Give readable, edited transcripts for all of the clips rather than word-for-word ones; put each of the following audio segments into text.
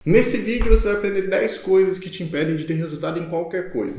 Nesse vídeo você vai aprender 10 coisas que te impedem de ter resultado em qualquer coisa.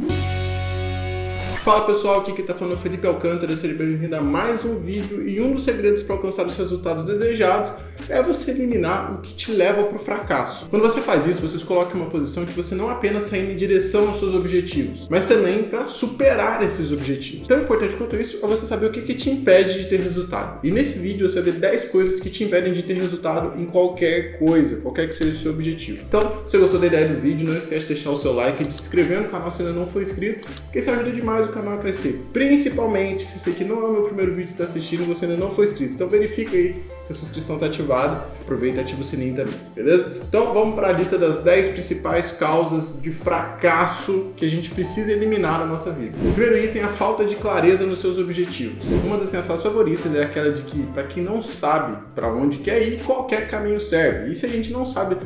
Fala pessoal, aqui quem tá falando é o Felipe Alcântara, seja bem-vindo a mais um vídeo e um dos segredos para alcançar os resultados desejados é você eliminar o que te leva para o fracasso. Quando você faz isso, você se coloca em uma posição que você não apenas está indo em direção aos seus objetivos, mas também para superar esses objetivos. Tão importante quanto isso é você saber o que te impede de ter resultado. E nesse vídeo você vai ver 10 coisas que te impedem de ter resultado em qualquer coisa, qualquer que seja o seu objetivo. Então, se você gostou da ideia do vídeo, não esquece de deixar o seu like e de se inscrever no canal se ainda não for inscrito, porque isso ajuda demais o canal a crescer. Principalmente se esse aqui não é o meu primeiro vídeo que você está assistindo e você ainda não foi inscrito. Então verifica aí se a sua inscrição está ativada, aproveita e ativa o sininho também, beleza? Então vamos para a lista das 10 principais causas de fracasso que a gente precisa eliminar na nossa vida. O primeiro item é a falta de clareza nos seus objetivos. Uma das minhas falas favoritas é aquela de que, para quem não sabe para onde quer ir, qualquer caminho serve. E se a gente não sabe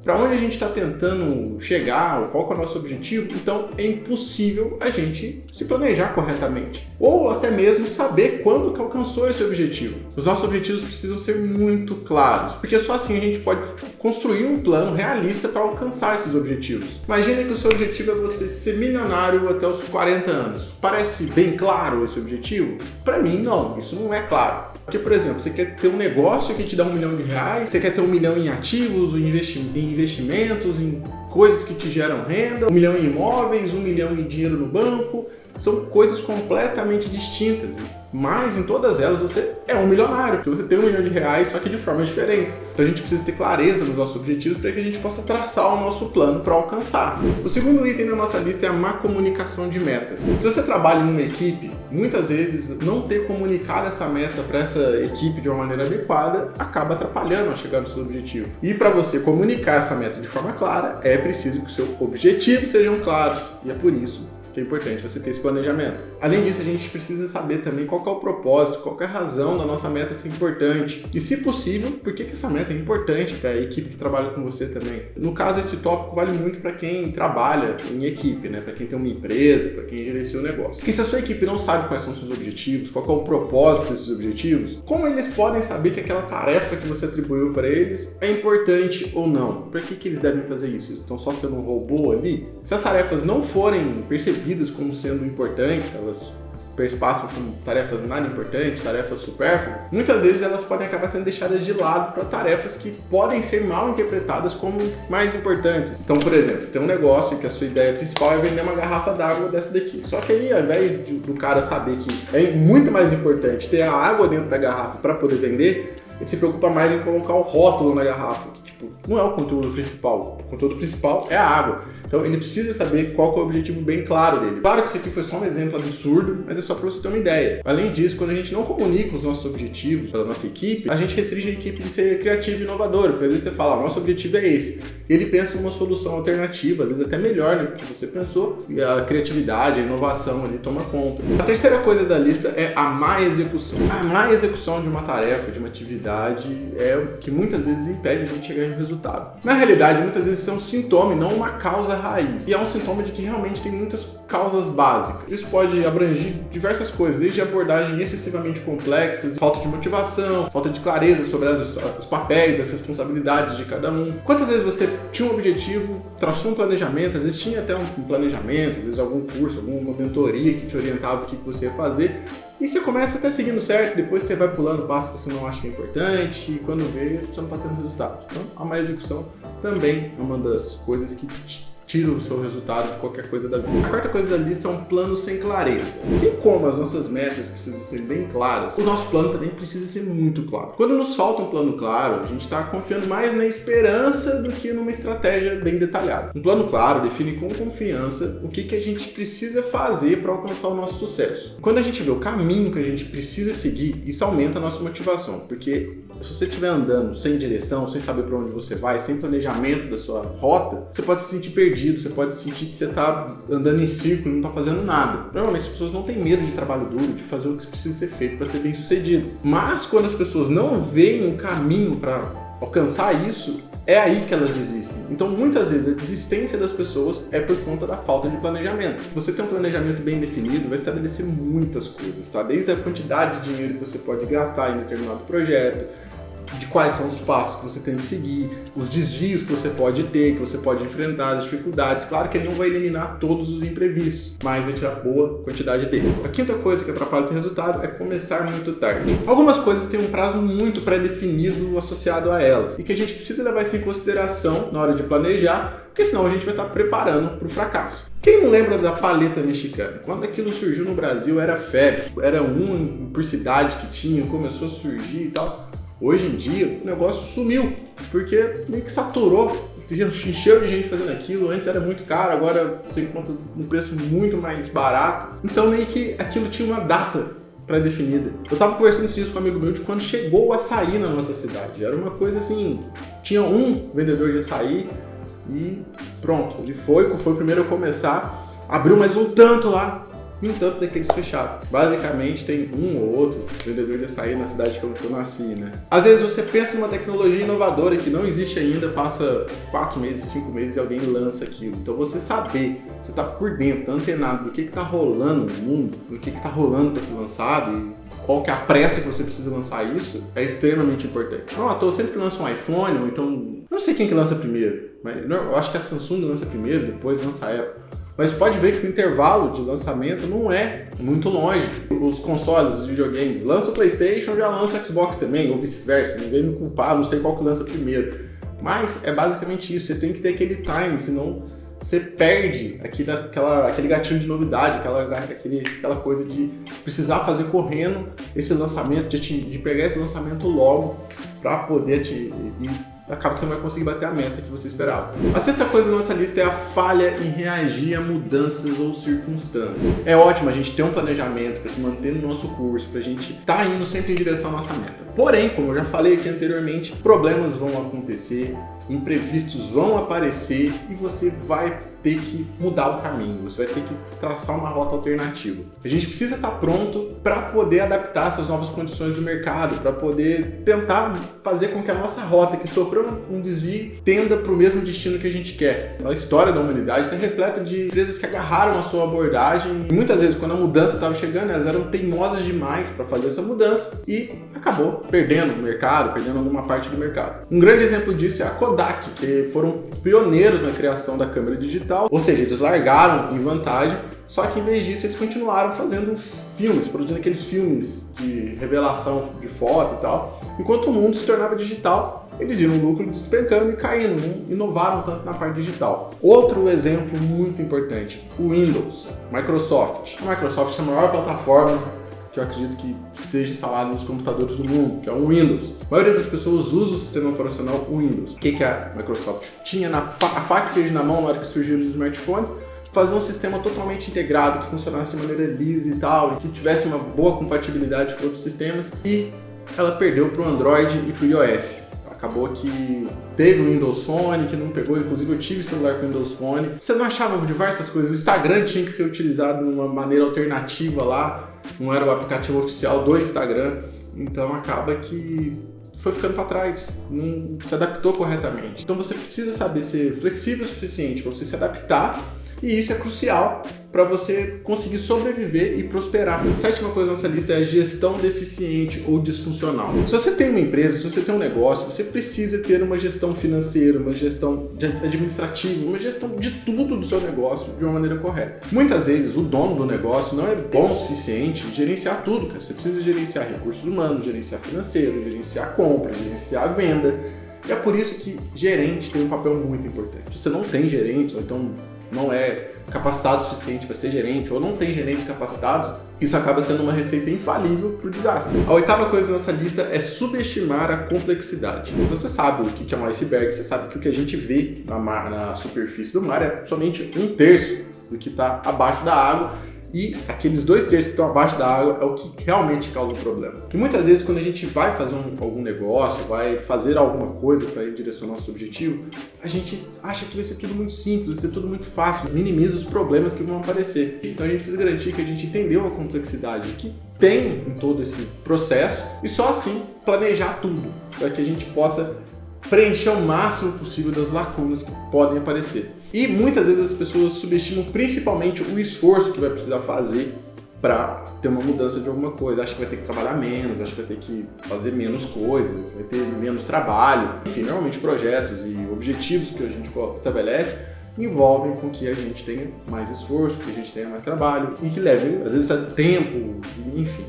para onde a gente está tentando chegar, ou qual que é o nosso objetivo, então é impossível a gente se planejar corretamente. Ou até mesmo saber quando que alcançou esse objetivo. Os nossos objetivos precisam ser muito claros, porque só assim a gente pode construir um plano realista para alcançar esses objetivos. Imagina que o seu objetivo é você ser milionário até os 40 anos. Parece bem claro esse objetivo? Para mim, não. Isso não é claro. Porque, por exemplo, você quer ter um negócio que te dá R$1 milhão, você quer ter R$1 milhão em ativos, em investimentos, em coisas que te geram renda, R$1 milhão em imóveis, R$1 milhão em dinheiro no banco, são coisas completamente distintas. Mas em todas elas você é um milionário, porque você tem R$1 milhão, só que de formas diferentes. Então a gente precisa ter clareza nos nossos objetivos para que a gente possa traçar o nosso plano para alcançar. O segundo item da nossa lista é a má comunicação de metas. Se você trabalha em uma equipe, muitas vezes não ter comunicado essa meta para essa equipe de uma maneira adequada acaba atrapalhando a chegar no seu objetivo. E para você comunicar essa meta de forma clara, é preciso que os seus objetivos sejam claros. E é por isso que é importante você ter esse planejamento. Além disso, a gente precisa saber também qual que é o propósito, qual que é a razão da nossa meta ser importante. E, se possível, por que essa meta é importante para a equipe que trabalha com você também. No caso, esse tópico vale muito para quem trabalha em equipe, né? Para quem tem uma empresa, para quem gerencia o negócio. Porque se a sua equipe não sabe quais são os seus objetivos, qual que é o propósito desses objetivos, como eles podem saber que aquela tarefa que você atribuiu para eles é importante ou não? Por que eles devem fazer isso? Eles estão só sendo um robô ali? Se as tarefas não forem percebidas como sendo importantes, elas passam como tarefas nada importantes, tarefas supérfluas, muitas vezes elas podem acabar sendo deixadas de lado para tarefas que podem ser mal interpretadas como mais importantes. Então, por exemplo, você tem um negócio que a sua ideia principal é vender uma garrafa d'água dessa daqui. Só que aí, ao invés do cara saber que é muito mais importante ter a água dentro da garrafa para poder vender, ele se preocupa mais em colocar o rótulo na garrafa, que não é o conteúdo principal. O conteúdo principal é a água. Então ele precisa saber qual que é o objetivo bem claro dele. Claro que isso aqui foi só um exemplo absurdo, mas é só para você ter uma ideia. Além disso, quando a gente não comunica os nossos objetivos para a nossa equipe, a gente restringe a equipe de ser criativa e inovadora. Porque às vezes você fala, nosso objetivo é esse. E ele pensa em uma solução alternativa, às vezes até melhor do que você pensou, e a criatividade, a inovação ali toma conta. A terceira coisa da lista é a má execução. A má execução de uma tarefa, de uma atividade, é o que muitas vezes impede a gente chegar em resultado. Na realidade, muitas vezes isso é um sintoma e não uma causa raiz. E é um sintoma de que realmente tem muitas causas básicas. Isso pode abranger diversas coisas, desde abordagens excessivamente complexas, falta de motivação, falta de clareza sobre os papéis, as responsabilidades de cada um. Quantas vezes você tinha um objetivo, traçou um planejamento, às vezes tinha até um planejamento, às vezes algum curso, alguma mentoria que te orientava o que você ia fazer, e você começa até seguindo certo, depois você vai pulando passos que você não acha que é importante, e quando vê, você não está tendo resultado. Então, a má execução também é uma das coisas que tira o seu resultado de qualquer coisa da vida. A quarta coisa da lista é um plano sem clareza. Assim como as nossas metas precisam ser bem claras, o nosso plano também precisa ser muito claro. Quando nos falta um plano claro, a gente está confiando mais na esperança do que numa estratégia bem detalhada. Um plano claro define com confiança o que a gente precisa fazer para alcançar o nosso sucesso. Quando a gente vê o caminho que a gente precisa seguir, isso aumenta a nossa motivação, porque se você estiver andando sem direção, sem saber para onde você vai, sem planejamento da sua rota, você pode se sentir perdido, você pode sentir que você está andando em círculo e não está fazendo nada. Normalmente as pessoas não têm medo de trabalho duro, de fazer o que precisa ser feito para ser bem sucedido. Mas quando as pessoas não veem um caminho para alcançar isso, é aí que elas desistem. Então, muitas vezes, a desistência das pessoas é por conta da falta de planejamento. Você ter um planejamento bem definido vai estabelecer muitas coisas, tá? Desde a quantidade de dinheiro que você pode gastar em determinado projeto, de quais são os passos que você tem que seguir, os desvios que você pode ter, que você pode enfrentar, as dificuldades. Claro que ele não vai eliminar todos os imprevistos, mas vai tirar boa quantidade dele. A quinta coisa que atrapalha o teu resultado é começar muito tarde. Algumas coisas têm um prazo muito pré-definido associado a elas, e que a gente precisa levar isso em consideração na hora de planejar, porque senão a gente vai estar preparando para o fracasso. Quem não lembra da paleta mexicana? Quando aquilo surgiu no Brasil era febre, era um por cidade que tinha, começou a surgir e tal. Hoje em dia o negócio sumiu, porque meio que saturou, encheu de gente fazendo aquilo. Antes era muito caro, agora você encontra um preço muito mais barato. Então meio que aquilo tinha uma data pré-definida. Eu tava conversando esses dias com um amigo meu de quando chegou o açaí na nossa cidade. Era uma coisa assim, tinha um vendedor de açaí e pronto, ele foi o primeiro a começar, abriu mais um tanto lá, e um tanto daqueles fecharam. Basicamente tem um ou outro vendedor de açaí na cidade que eu nasci, né? Às vezes você pensa numa tecnologia inovadora que não existe ainda, passa 4 meses, 5 meses e alguém lança aquilo. Então você saber, você tá por dentro, tá antenado do que tá rolando no mundo, do que tá rolando para ser lançado e qual que é a pressa que você precisa lançar isso, é extremamente importante. Não à toa, sempre que lança um iPhone, ou então, não sei quem que lança primeiro, mas eu acho que a Samsung lança primeiro, depois lança a Apple. Mas pode ver que o intervalo de lançamento não é muito longe. Os consoles, os videogames, lança o PlayStation, já lança o Xbox também, ou vice-versa. Não vem me culpar, não sei qual que lança primeiro. Mas é basicamente isso, você tem que ter aquele time, senão você perde aquele gatilho de novidade, aquela coisa de precisar fazer correndo esse lançamento, de pegar esse lançamento logo para poder acaba que você não vai conseguir bater a meta que você esperava. A sexta coisa da nossa lista é a falha em reagir a mudanças ou circunstâncias. É ótimo a gente ter um planejamento para se manter no nosso curso, para a gente estar indo sempre em direção à nossa meta. Porém, como eu já falei aqui anteriormente, problemas vão acontecer, imprevistos vão aparecer e você vai ter que mudar o caminho, você vai ter que traçar uma rota alternativa. A gente precisa estar pronto para poder adaptar essas novas condições do mercado, para poder tentar fazer com que a nossa rota, que sofreu um desvio, tenda para o mesmo destino que a gente quer. A história da humanidade está repleta de empresas que agarraram a sua abordagem e muitas vezes, quando a mudança estava chegando, elas eram teimosas demais para fazer essa mudança e acabou perdendo o mercado, perdendo alguma parte do mercado. Um grande exemplo disso é a Kodak, que foram pioneiros na criação da câmera digital, ou seja, eles largaram em vantagem, só que em vez disso eles continuaram fazendo filmes, produzindo aqueles filmes de revelação de foto e tal. Enquanto o mundo se tornava digital, eles viram o lucro despencando e caindo, não inovaram tanto na parte digital. Outro exemplo muito importante, o Windows, Microsoft. A Microsoft é a maior plataforma que eu acredito que esteja instalado nos computadores do mundo, que é o Windows. A maioria das pessoas usa o sistema operacional Windows. O que a Microsoft tinha a faca e queijo na mão na hora que surgiram os smartphones? Fazer um sistema totalmente integrado, que funcionasse de maneira lisa e tal, e que tivesse uma boa compatibilidade com outros sistemas, e ela perdeu para o Android e para o iOS. Acabou que teve o Windows Phone, que não pegou, inclusive eu tive celular com Windows Phone. Você não achava diversas coisas, o Instagram tinha que ser utilizado de uma maneira alternativa lá, não era o aplicativo oficial do Instagram, então acaba que foi ficando para trás, não se adaptou corretamente. Então você precisa saber ser flexível o suficiente para você se adaptar, e isso é crucial para você conseguir sobreviver e prosperar. A sétima coisa da nossa lista é a gestão deficiente ou disfuncional. Se você tem uma empresa, se você tem um negócio, você precisa ter uma gestão financeira, uma gestão administrativa, uma gestão de tudo do seu negócio de uma maneira correta. Muitas vezes o dono do negócio não é bom o suficiente em gerenciar tudo, cara. Você precisa gerenciar recursos humanos, gerenciar financeiro, gerenciar a compra, gerenciar a venda. E é por isso que gerente tem um papel muito importante. Se você não tem gerente, ou então não é capacitado o suficiente para ser gerente, ou não tem gerentes capacitados, isso acaba sendo uma receita infalível para o desastre. A oitava coisa da nossa lista é subestimar a complexidade. Você sabe o que é um iceberg, você sabe que o que a gente vê na superfície do mar é somente 1/3 do que está abaixo da água, e aqueles 2/3 que estão abaixo da água é o que realmente causa o problema. Que muitas vezes, quando a gente vai fazer algum negócio, vai fazer alguma coisa para ir em direção ao nosso objetivo, a gente acha que vai ser tudo muito simples, vai ser tudo muito fácil, minimiza os problemas que vão aparecer. Então a gente precisa garantir que a gente entendeu a complexidade que tem em todo esse processo e só assim planejar tudo, para que a gente possa preencher o máximo possível das lacunas que podem aparecer. E muitas vezes as pessoas subestimam principalmente o esforço que vai precisar fazer para ter uma mudança de alguma coisa. Acha que vai ter que trabalhar menos, acha que vai ter que fazer menos coisa, vai ter menos trabalho. Enfim, normalmente projetos e objetivos que a gente estabelece envolvem com que a gente tenha mais esforço, que a gente tenha mais trabalho e que leve, às vezes, tempo, enfim,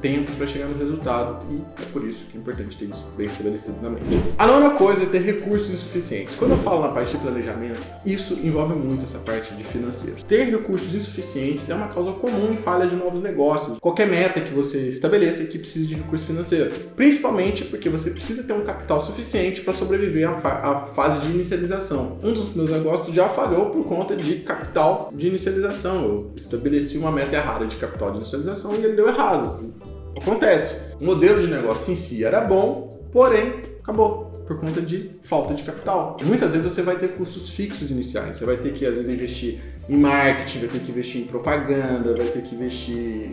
tempo para chegar no resultado, e é por isso que é importante ter isso bem estabelecido na mente. A nova coisa é ter recursos insuficientes. Quando eu falo na parte de planejamento, isso envolve muito essa parte de financeiro. Ter recursos insuficientes é uma causa comum em falha de novos negócios. Qualquer meta que você estabeleça que precise de recurso financeiro, principalmente porque você precisa ter um capital suficiente para sobreviver à fase de inicialização. Um dos meus negócios já falhou por conta de capital de inicialização. Eu estabeleci uma meta errada de capital de inicialização e ele deu errado. Acontece. O modelo de negócio em si era bom, porém acabou por conta de falta de capital. Muitas vezes você vai ter custos fixos iniciais. Você vai ter que, às vezes, investir em marketing, vai ter que investir em propaganda, vai ter que investir,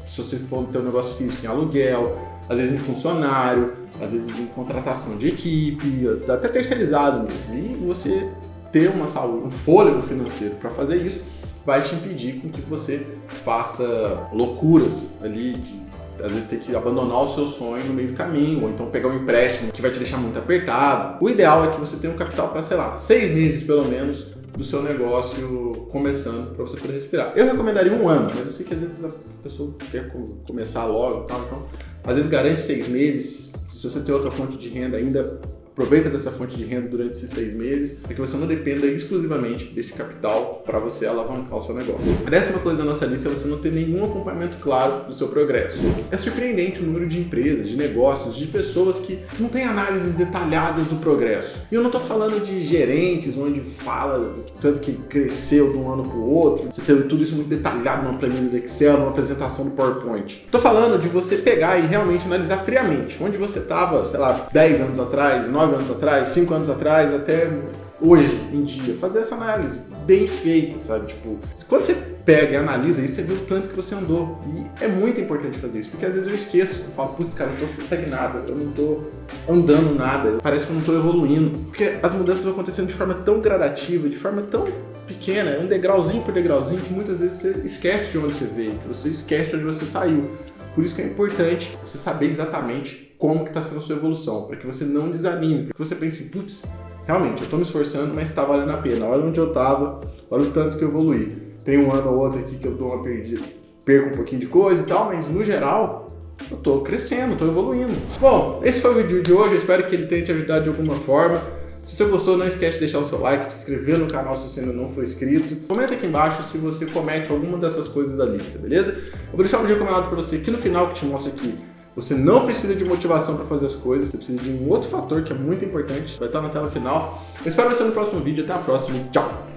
se você for ter um negócio físico, em aluguel, às vezes em funcionário, às vezes em contratação de equipe, até terceirizado mesmo. E você ter uma saúde, um fôlego financeiro para fazer isso vai te impedir com que você faça loucuras ali, de às vezes ter que abandonar o seu sonho no meio do caminho, ou então pegar um empréstimo que vai te deixar muito apertado. O ideal é que você tenha um capital para, sei lá, 6 meses pelo menos do seu negócio começando, para você poder respirar. Eu recomendaria 1 ano, mas eu sei que às vezes a pessoa quer começar logo e tal, então às vezes garante 6 meses. Se você tem outra fonte de renda ainda, aproveita dessa fonte de renda durante esses 6 meses, para que você não dependa exclusivamente desse capital para você alavancar o seu negócio. A 10ª coisa da nossa lista é você não ter nenhum acompanhamento claro do seu progresso. É surpreendente o número de empresas, de negócios, de pessoas que não têm análises detalhadas do progresso. E eu não estou falando de gerentes, onde fala tanto que cresceu de um ano para o outro, você tem tudo isso muito detalhado numa planilha do Excel, numa apresentação do PowerPoint. Estou falando de você pegar e realmente analisar friamente, onde você estava, sei lá, 10 anos atrás, 9 anos atrás, 5 anos atrás, até hoje em dia. Fazer essa análise bem feita, sabe? Tipo, quando você pega e analisa isso, você vê o tanto que você andou. E é muito importante fazer isso, porque às vezes eu esqueço. Eu falo, putz, cara, eu tô estagnado, eu não tô andando nada, parece que eu não tô evoluindo. Porque as mudanças vão acontecendo de forma tão gradativa, de forma tão pequena, é um degrauzinho por degrauzinho, que muitas vezes você esquece de onde você veio, que você esquece de onde você saiu. Por isso que é importante você saber exatamente como que está sendo a sua evolução, para que você não desanime, para que você pense, putz, realmente, eu estou me esforçando, mas está valendo a pena. Olha onde eu estava, olha o tanto que eu evoluí. Tem um ano ou outro aqui que eu dou uma perdida, perco um pouquinho de coisa e tal, mas no geral, eu estou crescendo, estou evoluindo. Bom, esse foi o vídeo de hoje, eu espero que ele tenha te ajudado de alguma forma. Se você gostou, não esquece de deixar o seu like, de se inscrever no canal se você ainda não for inscrito. Comenta aqui embaixo se você comete alguma dessas coisas da lista, beleza? Eu vou deixar um vídeo recomendado para você aqui no final que te mostra que você não precisa de motivação para fazer as coisas, você precisa de um outro fator que é muito importante, vai estar na tela final. Eu espero você no próximo vídeo, até a próxima e tchau!